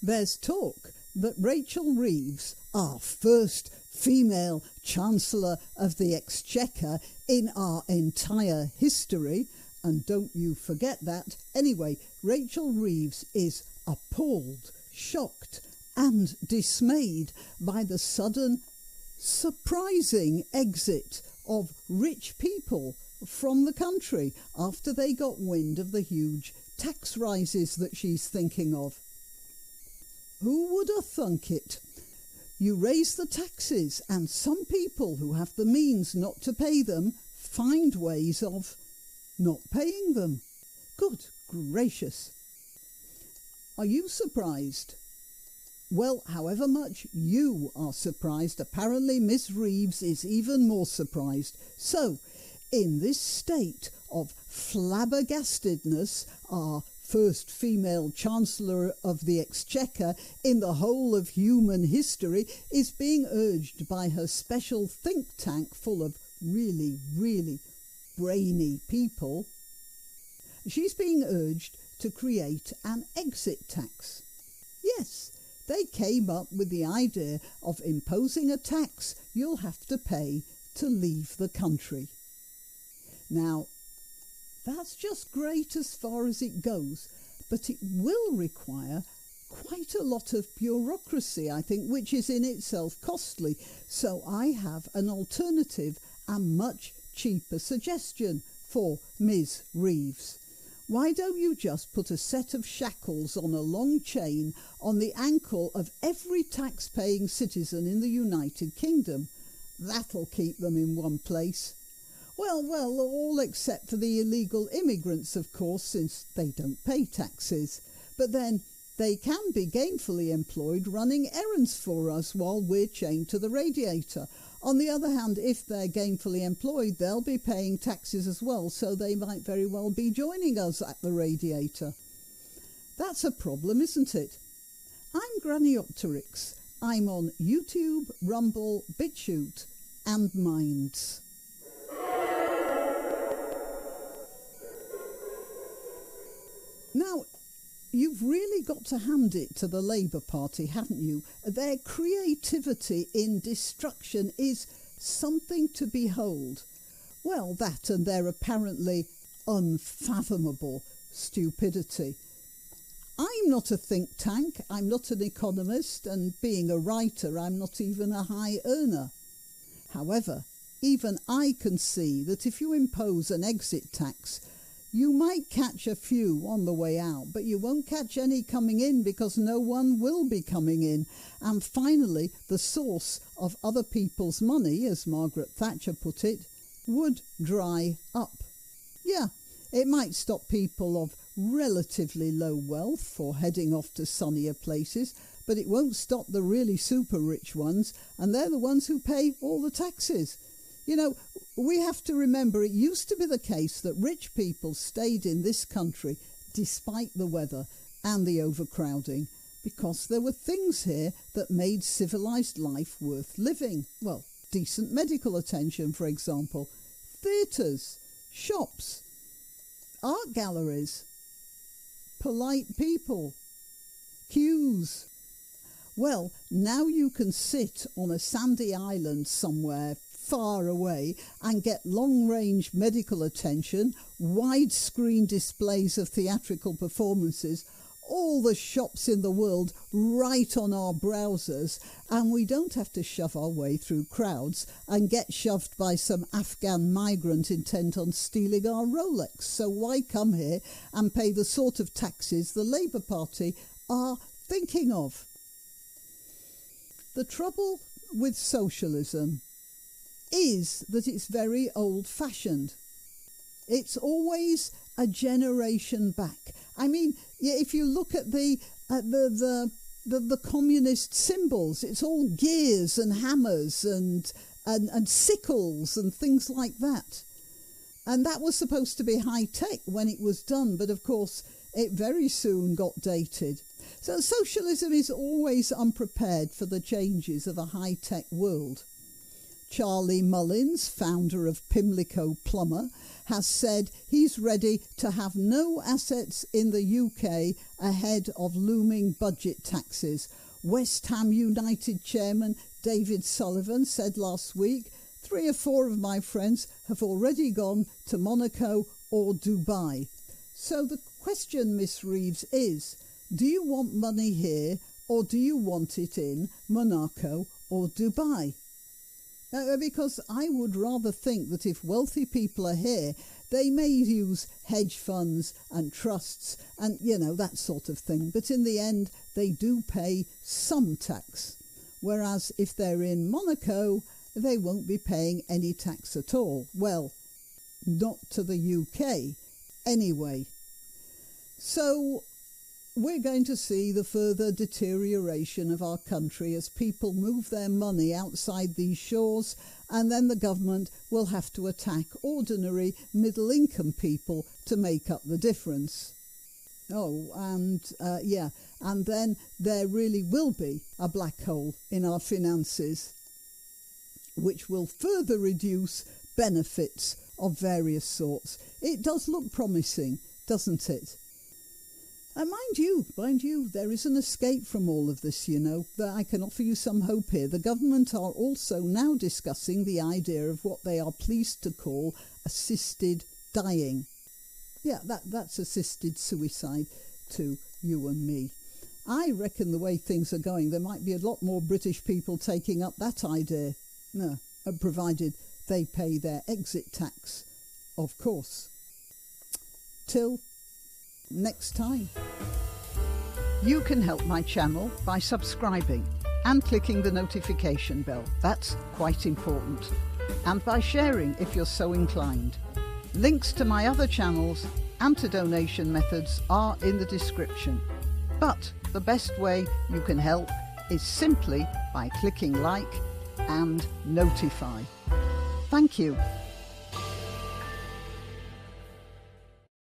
There's talk that Rachel Reeves, our first female Chancellor of the Exchequer in our entire history, and don't you forget that. Anyway, Rachel Reeves is appalled, shocked and dismayed by the sudden, surprising exit of rich people from the country after they got wind of the huge tax rises that she's thinking of. Who would have thunk it? You raise the taxes and some people who have the means not to pay them find ways of not paying them. Good gracious. Are you surprised? Well, however much you are surprised, apparently Miss Reeves is even more surprised. So, in this state of flabbergastedness, our first female Chancellor of the Exchequer in the whole of human history is being urged by her special think tank full of really, really brainy people. She's being urged to create an exit tax. Yes, they came up with the idea of imposing a tax you'll have to pay to leave the country. Now, that's just great as far as it goes, but it will require quite a lot of bureaucracy, I think, which is in itself costly. So I have an alternative and much cheaper suggestion for Ms. Reeves. Why don't you just put a set of shackles on a long chain on the ankle of every tax-paying citizen in the United Kingdom? That'll keep them in one place. Well, all except for the illegal immigrants, of course, since they don't pay taxes. But then they can be gainfully employed running errands for us while we're chained to the radiator. On the other hand, if they're gainfully employed, they'll be paying taxes as well, so they might very well be joining us at the radiator. That's a problem, isn't it? I'm Granniopteryx. I'm on YouTube, Rumble, BitChute and Minds. Now, you've really got to hand it to the Labour Party, haven't you? Their creativity in destruction is something to behold. Well, that and their apparently unfathomable stupidity. I'm not a think tank, I'm not an economist, and being a writer, I'm not even a high earner. However, even I can see that if you impose an exit tax, you might catch a few on the way out, but you won't catch any coming in because no one will be coming in. And finally, the source of other people's money, as Margaret Thatcher put it, would dry up. Yeah, it might stop people of relatively low wealth for heading off to sunnier places, but it won't stop the really super rich ones, and they're the ones who pay all the taxes. You know, we have to remember it used to be the case that rich people stayed in this country despite the weather and the overcrowding because there were things here that made civilised life worth living. Well, decent medical attention, for example, theatres, shops, art galleries, polite people, queues. Well, now you can sit on a sandy island somewhere far away and get long-range medical attention, widescreen displays of theatrical performances, all the shops in the world right on our browsers, and we don't have to shove our way through crowds and get shoved by some Afghan migrant intent on stealing our Rolex. So why come here and pay the sort of taxes the Labour Party are thinking of? The trouble with socialism is that it's very old-fashioned. It's always a generation back. I mean, if you look at the communist symbols, it's all gears and hammers and sickles and things like that. And that was supposed to be high-tech when it was done, but of course it very soon got dated. So socialism is always unprepared for the changes of a high-tech world. Charlie Mullins, founder of Pimlico Plumber, has said he's ready to have no assets in the UK ahead of looming budget taxes. West Ham United chairman David Sullivan said last week, 3 or 4 of my friends have already gone to Monaco or Dubai. So the question, Miss Reeves, is, do you want money here or do you want it in Monaco or Dubai? Because I would rather think that if wealthy people are here, they may use hedge funds and trusts and, that sort of thing. But in the end, they do pay some tax. Whereas if they're in Monaco, they won't be paying any tax at all. Well, not to the UK anyway. So we're going to see the further deterioration of our country as people move their money outside these shores, and then the government will have to attack ordinary middle-income people to make up the difference. And then there really will be a black hole in our finances, which will further reduce benefits of various sorts. It does look promising, doesn't it? And mind you, there is an escape from all of this, that I can offer you some hope here. The government are also now discussing the idea of what they are pleased to call assisted dying. Yeah, that's assisted suicide to you and me. I reckon the way things are going, there might be a lot more British people taking up that idea. No, provided they pay their exit tax, of course. Till next time. You can help my channel by subscribing and clicking the notification bell. That's quite important. And by sharing if you're so inclined. Links to my other channels and to donation methods are in the description. But the best way you can help is simply by clicking like and notify. Thank you.